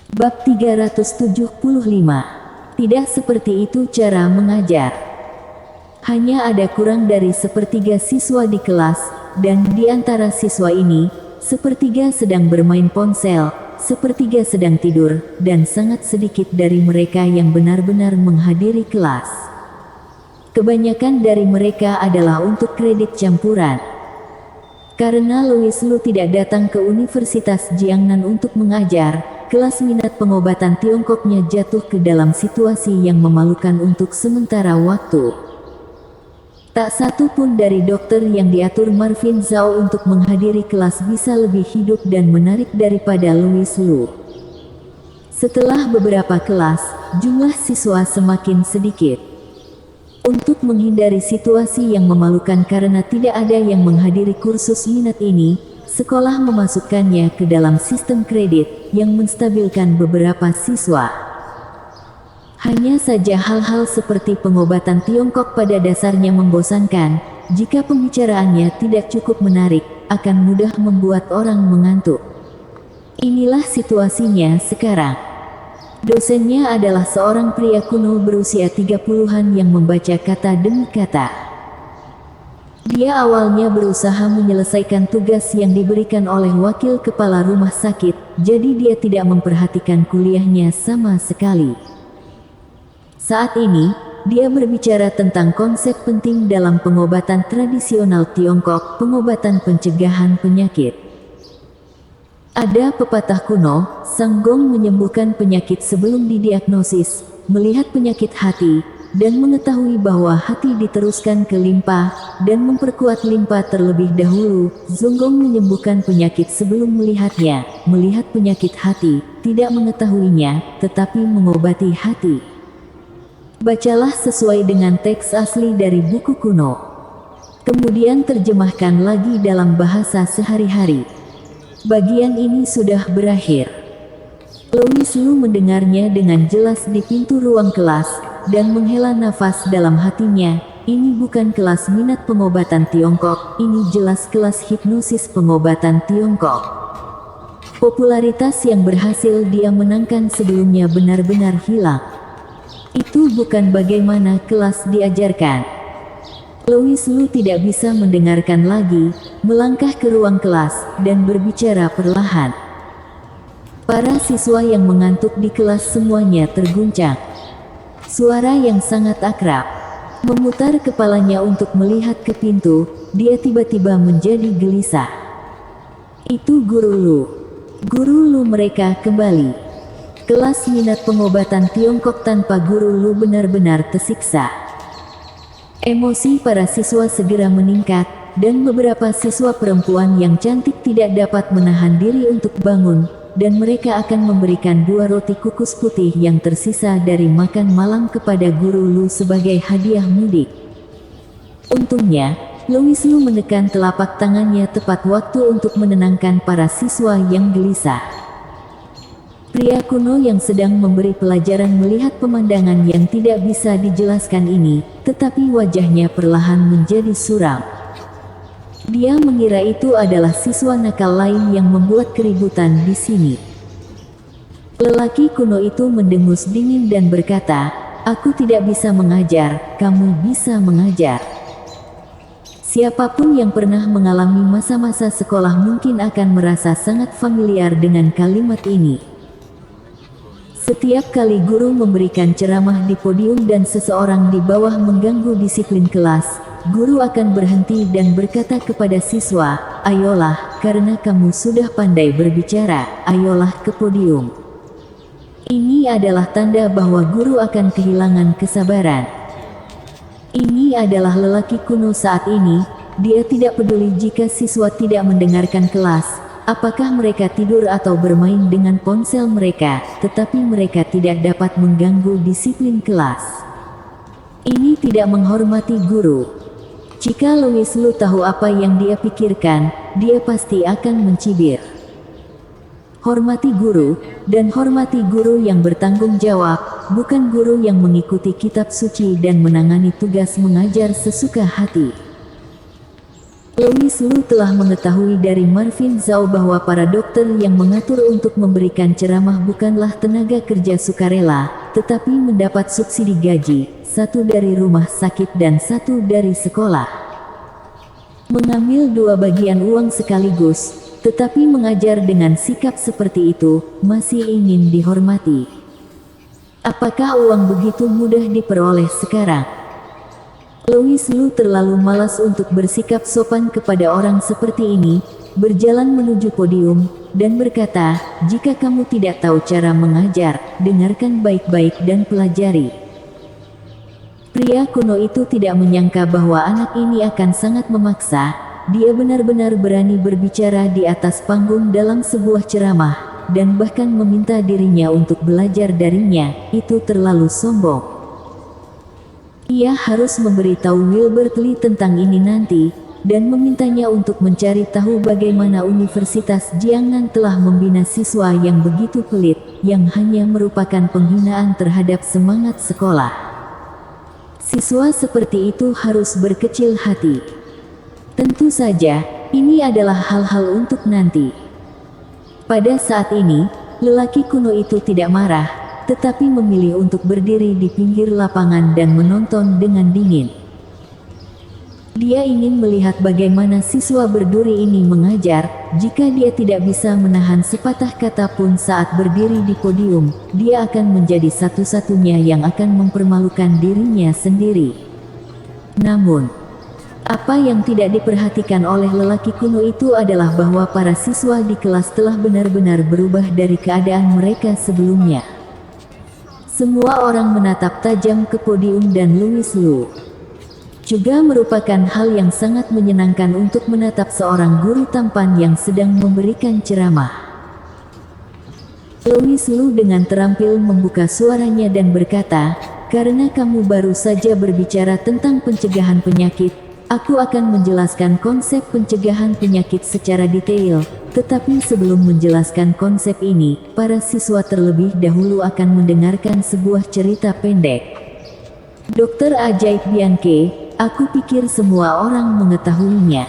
Bab 375. Tidak seperti itu cara mengajar. Hanya ada kurang dari sepertiga siswa di kelas, dan di antara siswa ini, sepertiga sedang bermain ponsel, sepertiga sedang tidur, dan sangat sedikit dari mereka yang benar-benar menghadiri kelas. Kebanyakan dari mereka adalah untuk kredit campuran. Karena Louis Lu tidak datang ke Universitas Jiangnan untuk mengajar, kelas minat pengobatan Tiongkoknya jatuh ke dalam situasi yang memalukan untuk sementara waktu. Tak satu pun dari dokter yang diatur Marvin Zhao untuk menghadiri kelas bisa lebih hidup dan menarik daripada Louis Lu. Setelah beberapa kelas, jumlah siswa semakin sedikit. Untuk menghindari situasi yang memalukan karena tidak ada yang menghadiri kursus minat ini, sekolah memasukkannya ke dalam sistem kredit yang menstabilkan beberapa siswa. Hanya saja hal-hal seperti pengobatan Tiongkok pada dasarnya membosankan. Jika pembicaraannya tidak cukup menarik, akan mudah membuat orang mengantuk. Inilah situasinya sekarang. Dosennya adalah seorang pria kuno berusia 30-an yang membaca kata demi kata. Dia awalnya berusaha menyelesaikan tugas yang diberikan oleh wakil kepala rumah sakit, jadi dia tidak memperhatikan kuliahnya sama sekali. Saat ini, dia berbicara tentang konsep penting dalam pengobatan tradisional Tiongkok, pengobatan pencegahan penyakit. Ada pepatah kuno, sang gong menyembuhkan penyakit sebelum didiagnosis, melihat penyakit hati, dan mengetahui bahwa hati diteruskan ke limpa, dan memperkuat limpa terlebih dahulu. Zonggong menyembuhkan penyakit sebelum melihatnya, melihat penyakit hati, tidak mengetahuinya, tetapi mengobati hati. Bacalah sesuai dengan teks asli dari buku kuno. Kemudian terjemahkan lagi dalam bahasa sehari-hari. Bagian ini sudah berakhir. Louis Lu mendengarnya dengan jelas di pintu ruang kelas, dan menghela nafas dalam hatinya. Ini bukan kelas minat pengobatan Tiongkok, ini jelas kelas hipnosis pengobatan Tiongkok. Popularitas yang berhasil dia menangkan sebelumnya benar-benar hilang. Itu bukan bagaimana kelas diajarkan. Louis Lu tidak bisa mendengarkan lagi, melangkah ke ruang kelas, dan berbicara perlahan. Para siswa yang mengantuk di kelas semuanya terguncang. Suara yang sangat akrab. Memutar kepalanya untuk melihat ke pintu, dia tiba-tiba menjadi gelisah. Itu Guru Lu. Guru Lu mereka kembali. Kelas minat pengobatan Tiongkok tanpa Guru Lu benar-benar tersiksa. Emosi para siswa segera meningkat, dan beberapa siswa perempuan yang cantik tidak dapat menahan diri untuk bangun, dan mereka akan memberikan 2 roti kukus putih yang tersisa dari makan malam kepada Guru Lu sebagai hadiah mudik. Untungnya, Louis Lu menekan telapak tangannya tepat waktu untuk menenangkan para siswa yang gelisah. Pria kuno yang sedang memberi pelajaran melihat pemandangan yang tidak bisa dijelaskan ini, tetapi wajahnya perlahan menjadi suram. Dia mengira itu adalah siswa nakal lain yang membuat keributan di sini. Lelaki kuno itu mendengus dingin dan berkata, "Aku tidak bisa mengajar, kamu bisa mengajar." Siapapun yang pernah mengalami masa-masa sekolah mungkin akan merasa sangat familiar dengan kalimat ini. Setiap kali guru memberikan ceramah di podium dan seseorang di bawah mengganggu disiplin kelas, guru akan berhenti dan berkata kepada siswa, "Ayolah, karena kamu sudah pandai berbicara, ayolah ke podium." Ini adalah tanda bahwa guru akan kehilangan kesabaran. Ini adalah lelaki kuno saat ini, dia tidak peduli jika siswa tidak mendengarkan kelas. Apakah mereka tidur atau bermain dengan ponsel mereka, tetapi mereka tidak dapat mengganggu disiplin kelas. Ini tidak menghormati guru. Jika Louis Lu tahu apa yang dia pikirkan, dia pasti akan mencibir. Hormati guru, dan hormati guru yang bertanggung jawab, bukan guru yang mengikuti kitab suci dan menangani tugas mengajar sesuka hati. Louis Liu telah mengetahui dari Marvin Zhao bahwa para dokter yang mengatur untuk memberikan ceramah bukanlah tenaga kerja sukarela, tetapi mendapat subsidi gaji, satu dari rumah sakit dan satu dari sekolah. Mengambil dua bagian uang sekaligus, tetapi mengajar dengan sikap seperti itu, masih ingin dihormati. Apakah uang begitu mudah diperoleh sekarang? Louis Liu terlalu malas untuk bersikap sopan kepada orang seperti ini, berjalan menuju podium, dan berkata, "Jika kamu tidak tahu cara mengajar, dengarkan baik-baik dan pelajari." Pria kuno itu tidak menyangka bahwa anak ini akan sangat memaksa. Dia benar-benar berani berbicara di atas panggung dalam sebuah ceramah, dan bahkan meminta dirinya untuk belajar darinya. Itu terlalu sombong. Ia harus memberitahu Wilbert Li tentang ini nanti, dan memintanya untuk mencari tahu bagaimana Universitas Jiangnan telah membina siswa yang begitu pelit, yang hanya merupakan penghinaan terhadap semangat sekolah. Siswa seperti itu harus berkecil hati. Tentu saja, ini adalah hal-hal untuk nanti. Pada saat ini, lelaki kuno itu tidak marah, tetapi memilih untuk berdiri di pinggir lapangan dan menonton dengan dingin. Dia ingin melihat bagaimana siswa berduri ini mengajar. Jika dia tidak bisa menahan sepatah kata pun saat berdiri di podium, dia akan menjadi satu-satunya yang akan mempermalukan dirinya sendiri. Namun, apa yang tidak diperhatikan oleh lelaki kuno itu adalah bahwa para siswa di kelas telah benar-benar berubah dari keadaan mereka sebelumnya. Semua orang menatap tajam ke podium dan Louis Liu. Juga merupakan hal yang sangat menyenangkan untuk menatap seorang guru tampan yang sedang memberikan ceramah. Louis Liu dengan terampil membuka suaranya dan berkata, "Karena kamu baru saja berbicara tentang pencegahan penyakit, aku akan menjelaskan konsep pencegahan penyakit secara detail. Tetapi sebelum menjelaskan konsep ini, para siswa terlebih dahulu akan mendengarkan sebuah cerita pendek. Dokter Ajaib Bianke, aku pikir semua orang mengetahuinya.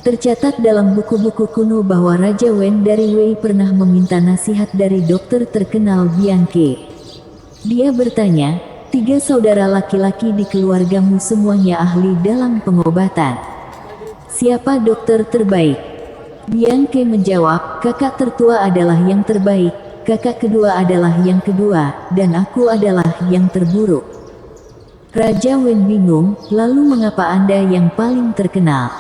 Tercatat dalam buku-buku kuno bahwa Raja Wen dari Wei pernah meminta nasihat dari dokter terkenal Bianke. Dia bertanya, 3 saudara laki-laki di keluargamu semuanya ahli dalam pengobatan. Siapa dokter terbaik?" Bianke menjawab, "Kakak tertua adalah yang terbaik, kakak kedua adalah yang kedua, dan aku adalah yang terburuk." Raja Wen bingung, "Lalu mengapa Anda yang paling terkenal?"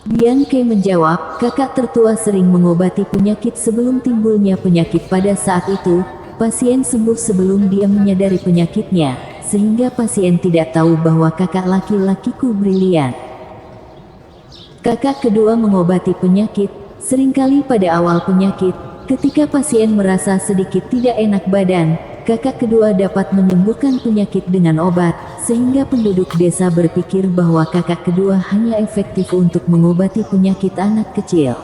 Bianke menjawab, "Kakak tertua sering mengobati penyakit sebelum timbulnya penyakit pada saat itu. Pasien sembuh sebelum dia menyadari penyakitnya, sehingga pasien tidak tahu bahwa kakak laki-lakiku brilian. Kakak kedua mengobati penyakit, seringkali pada awal penyakit, ketika pasien merasa sedikit tidak enak badan, kakak kedua dapat menyembuhkan penyakit dengan obat, sehingga penduduk desa berpikir bahwa kakak kedua hanya efektif untuk mengobati penyakit anak kecil.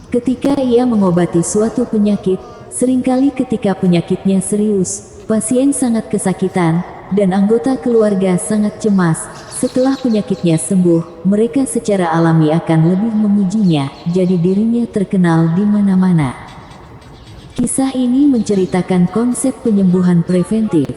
Ketika ia mengobati suatu penyakit, seringkali ketika penyakitnya serius, pasien sangat kesakitan, dan anggota keluarga sangat cemas. Setelah penyakitnya sembuh, mereka secara alami akan lebih memujinya, jadi dirinya terkenal di mana-mana." Kisah ini menceritakan konsep penyembuhan preventif.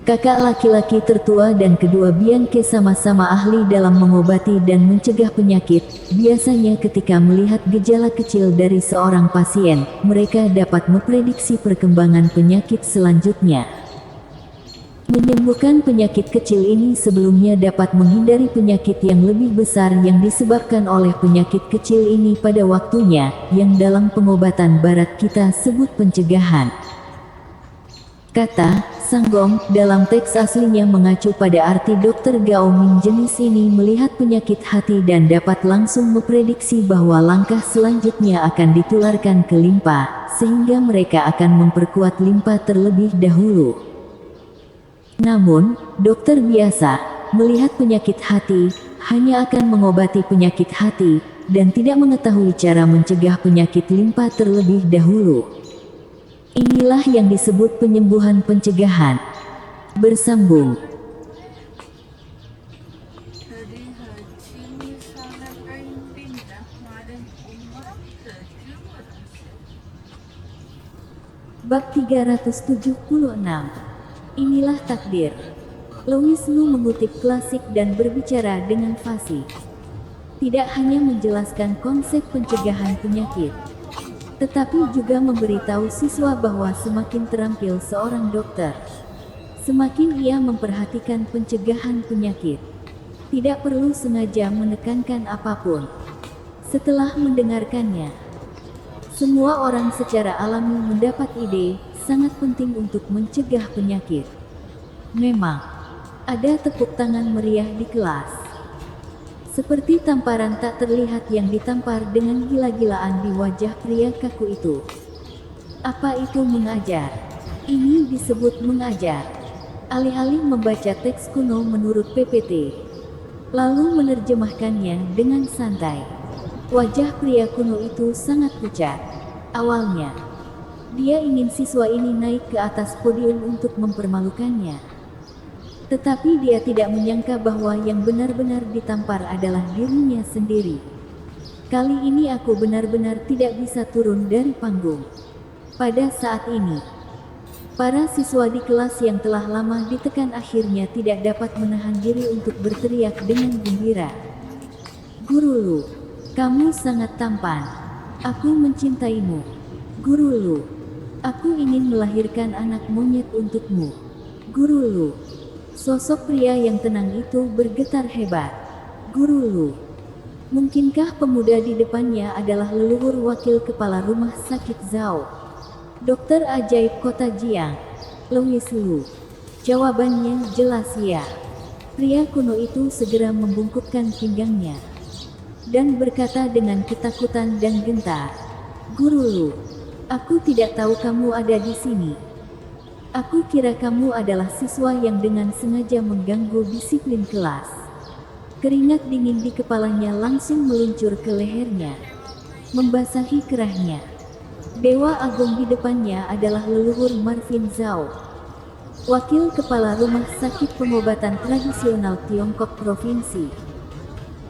Kakak laki-laki tertua dan kedua Bianke sama-sama ahli dalam mengobati dan mencegah penyakit. Biasanya ketika melihat gejala kecil dari seorang pasien, mereka dapat memprediksi perkembangan penyakit selanjutnya. Menyembuhkan penyakit kecil ini sebelumnya dapat menghindari penyakit yang lebih besar yang disebabkan oleh penyakit kecil ini pada waktunya, yang dalam pengobatan barat kita sebut pencegahan. Kata Sanggong dalam teks aslinya mengacu pada arti Dr. Gao Ming. Jenis ini melihat penyakit hati dan dapat langsung memprediksi bahwa langkah selanjutnya akan ditularkan ke limpa, sehingga mereka akan memperkuat limpa terlebih dahulu. Namun, dokter biasa, melihat penyakit hati, hanya akan mengobati penyakit hati, dan tidak mengetahui cara mencegah penyakit limpa terlebih dahulu. Inilah yang disebut penyembuhan pencegahan. Bersambung. Bab 376. Inilah takdir. Louis Lu mengutip klasik dan berbicara dengan fasih. Tidak hanya menjelaskan konsep pencegahan penyakit, tetapi juga memberitahu siswa bahwa semakin terampil seorang dokter, semakin ia memperhatikan pencegahan penyakit. Tidak perlu sengaja menekankan apapun. Setelah mendengarkannya, semua orang secara alami mendapat ide, sangat penting untuk mencegah penyakit. Memang, ada tepuk tangan meriah di kelas. Seperti tamparan tak terlihat yang ditampar dengan gila-gilaan di wajah pria kaku itu. Apa itu mengajar? Ini disebut mengajar. Alih-alih membaca teks kuno menurut PPT, lalu menerjemahkannya dengan santai. Wajah pria kuno itu sangat pucat. Awalnya, dia ingin siswa ini naik ke atas podium untuk mempermalukannya. Tetapi dia tidak menyangka bahwa yang benar-benar ditampar adalah dirinya sendiri. Kali ini aku benar-benar tidak bisa turun dari panggung. Pada saat ini, para siswa di kelas yang telah lama ditekan akhirnya tidak dapat menahan diri untuk berteriak dengan gembira. Guru Lu, kamu sangat tampan. Aku mencintaimu. Guru Lu, aku ingin melahirkan anak monyet untukmu. Guru Lu. Sosok pria yang tenang itu bergetar hebat. Guru Lu. Mungkinkah pemuda di depannya adalah leluhur wakil kepala rumah sakit Zhao, dokter ajaib kota Jiang, Louis Lu? Jawabannya jelas ya. Pria kuno itu segera membungkukkan pinggangnya dan berkata dengan ketakutan dan gentar, Guru Lu, aku tidak tahu kamu ada di sini. Aku kira kamu adalah siswa yang dengan sengaja mengganggu disiplin kelas. Keringat dingin di kepalanya langsung meluncur ke lehernya, membasahi kerahnya. Dewa agung di depannya adalah leluhur Marvin Zhao, wakil kepala rumah sakit pengobatan tradisional Tiongkok provinsi.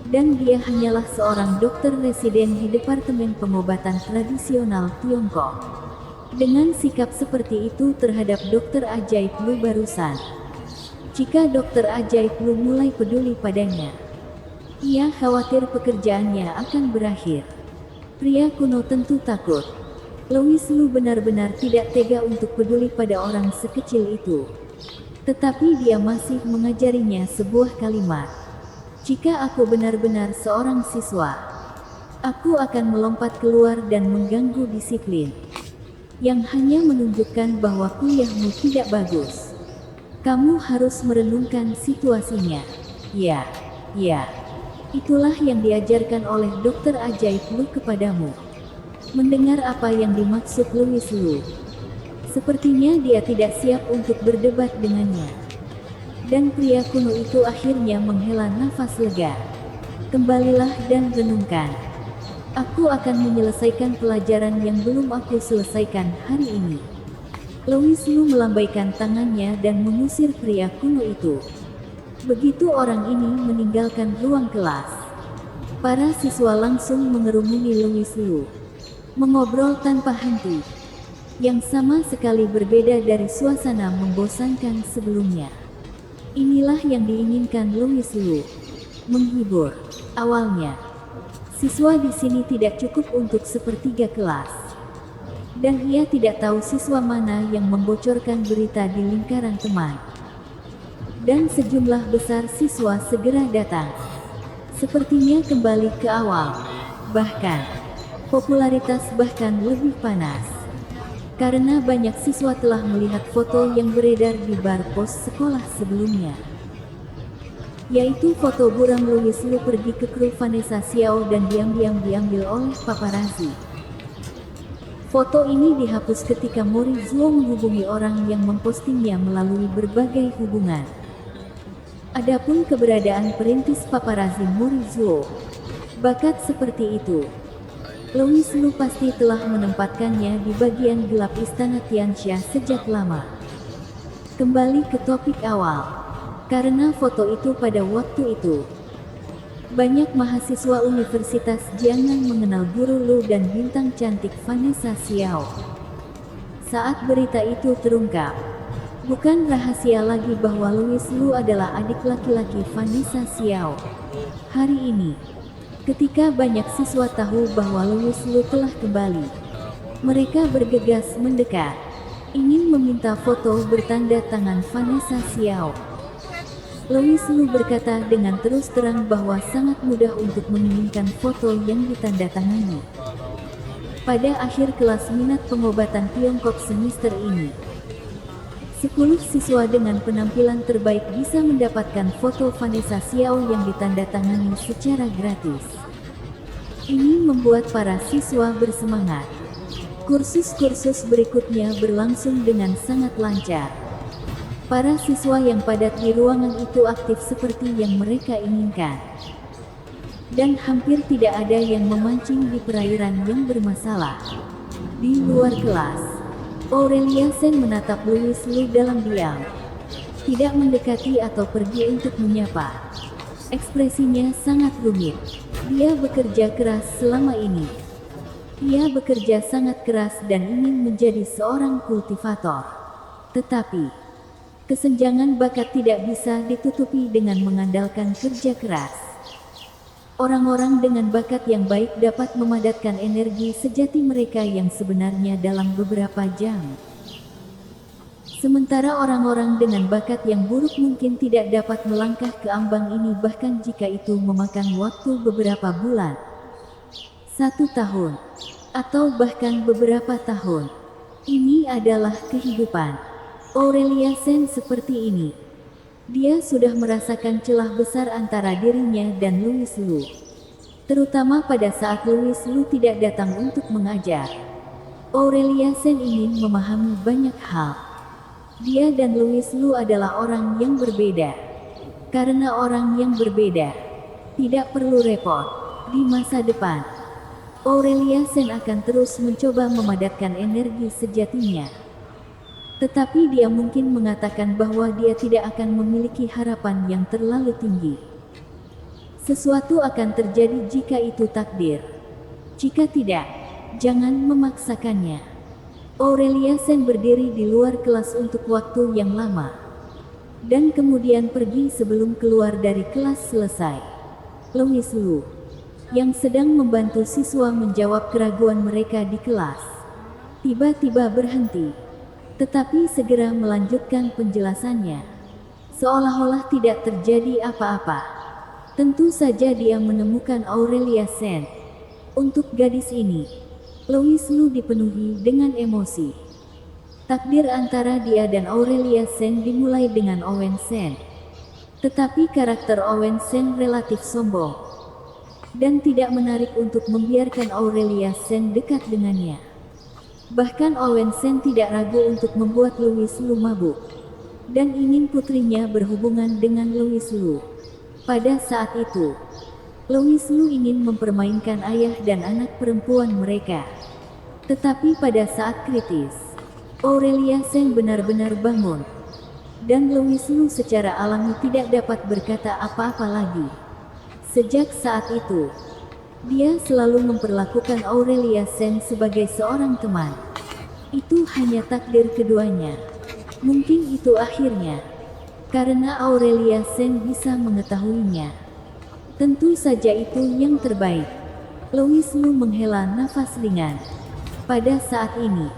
Dan dia hanyalah seorang dokter residen di Departemen Pengobatan Tradisional Tiongkok. Dengan sikap seperti itu terhadap dokter ajaib Lu barusan, jika dokter ajaib Lu mulai peduli padanya, ia khawatir pekerjaannya akan berakhir. Pria kuno tentu takut. Louis Lu benar-benar tidak tega untuk peduli pada orang sekecil itu. Tetapi dia masih mengajarinya sebuah kalimat. Jika aku benar-benar seorang siswa, aku akan melompat keluar dan mengganggu disiplin yang hanya menunjukkan bahwa kuliahmu tidak bagus. Kamu harus merenungkan situasinya. Ya, itulah yang diajarkan oleh dokter ajaib Lu kepadamu. Mendengar apa yang dimaksud Louis Lu, sepertinya dia tidak siap untuk berdebat dengannya. Dan pria kuno itu akhirnya menghela nafas lega. Kembalilah dan renungkan. Aku akan menyelesaikan pelajaran yang belum aku selesaikan hari ini. Louis Lu melambaikan tangannya dan mengusir pria kuno itu. Begitu orang ini meninggalkan ruang kelas, para siswa langsung mengerumuni Louis Lu, mengobrol tanpa henti, yang sama sekali berbeda dari suasana membosankan sebelumnya. Inilah yang diinginkan Louis Lu, menghibur. Awalnya, siswa di sini tidak cukup untuk sepertiga kelas, dan ia tidak tahu siswa mana yang membocorkan berita di lingkaran teman. Dan sejumlah besar siswa segera datang, sepertinya kembali ke awal. Bahkan, popularitas bahkan lebih panas. Karena banyak siswa telah melihat foto yang beredar di bar pos sekolah sebelumnya, yaitu foto buram Louis Lu pergi ke kru Vanessa Xiao dan diam-diam diambil oleh paparazzi. Foto ini dihapus ketika Mori Zuo menghubungi orang yang mempostingnya melalui berbagai hubungan. Adapun keberadaan perintis paparazzi Mori Zuo, bakat seperti itu, Louis Lu pasti telah menempatkannya di bagian gelap istana Tianxia sejak lama. Kembali ke topik awal. Karena foto itu pada waktu itu, banyak mahasiswa Universitas Jiangnan mengenal Guru Lu dan bintang cantik Vanessa Xiao. Saat berita itu terungkap, bukan rahasia lagi bahwa Louis Liu adalah adik laki-laki Vanessa Xiao. Hari ini, ketika banyak siswa tahu bahwa Louis Liu telah kembali, mereka bergegas mendekat, ingin meminta foto bertanda tangan Vanessa Xiao. Louis Liu berkata dengan terus terang bahwa sangat mudah untuk menginginkan foto yang ditandatangani. Pada akhir kelas minat pengobatan Tiongkok semester ini, 10 siswa dengan penampilan terbaik bisa mendapatkan foto Vanessa Xiao yang ditandatangani secara gratis. Ini membuat para siswa bersemangat. Kursus-kursus berikutnya berlangsung dengan sangat lancar. Para siswa yang padat di ruangan itu aktif seperti yang mereka inginkan. Dan hampir tidak ada yang memancing di perairan yang bermasalah. Di luar kelas, Aurelia Sen menatap Louis Liu dalam diam. Tidak mendekati atau pergi untuk menyapa. Ekspresinya sangat rumit. Dia bekerja keras selama ini. Ia bekerja sangat keras dan ingin menjadi seorang kultivator. Tetapi, kesenjangan bakat tidak bisa ditutupi dengan mengandalkan kerja keras. Orang-orang dengan bakat yang baik dapat memadatkan energi sejati mereka yang sebenarnya dalam beberapa jam. Sementara orang-orang dengan bakat yang buruk mungkin tidak dapat melangkah ke ambang ini bahkan jika itu memakan waktu beberapa bulan, 1 tahun, atau bahkan beberapa tahun. Ini adalah kehidupan. Aurelia Sen seperti ini. Dia sudah merasakan celah besar antara dirinya dan Louis Liu. Terutama pada saat Louis Liu tidak datang untuk mengajar. Aurelia Sen ingin memahami banyak hal. Dia dan Louis Liu adalah orang yang berbeda. Karena orang yang berbeda tidak perlu repot di masa depan. Aurelia Sen akan terus mencoba memadatkan energi sejatinya. Tetapi dia mungkin mengatakan bahwa dia tidak akan memiliki harapan yang terlalu tinggi. Sesuatu akan terjadi jika itu takdir. Jika tidak, jangan memaksakannya. Aurelia Sen berdiri di luar kelas untuk waktu yang lama. Dan kemudian pergi sebelum keluar dari kelas selesai. Louis Liu, yang sedang membantu siswa menjawab keraguan mereka di kelas, tiba-tiba berhenti. Tetapi segera melanjutkan penjelasannya. Seolah-olah tidak terjadi apa-apa. Tentu saja dia menemukan Aurelia Sen. Untuk gadis ini, Louis Liu dipenuhi dengan emosi. Takdir antara dia dan Aurelia Sen dimulai dengan Owen Sen. Tetapi karakter Owen Sen relatif sombong dan tidak menarik untuk membiarkan Aurelia Sen dekat dengannya. Bahkan Owen Sen tidak ragu untuk membuat Louis Liu mabuk dan ingin putrinya berhubungan dengan Louis Liu. Pada saat itu, Louis Liu ingin mempermainkan ayah dan anak perempuan mereka. Tetapi pada saat kritis, Aurelia Sen benar-benar bangun, dan Louis Liu secara alami tidak dapat berkata apa-apa lagi. Sejak saat itu, dia selalu memperlakukan Aurelia Sen sebagai seorang teman. Itu hanya takdir keduanya. Mungkin itu akhirnya. Karena Aurelia Sen bisa mengetahuinya. Tentu saja itu yang terbaik. Louis Liu menghela nafas ringan. Pada saat ini,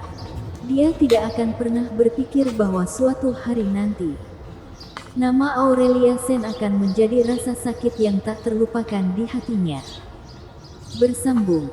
dia tidak akan pernah berpikir bahwa suatu hari nanti, nama Aurelia Sen akan menjadi rasa sakit yang tak terlupakan di hatinya. Bersambung.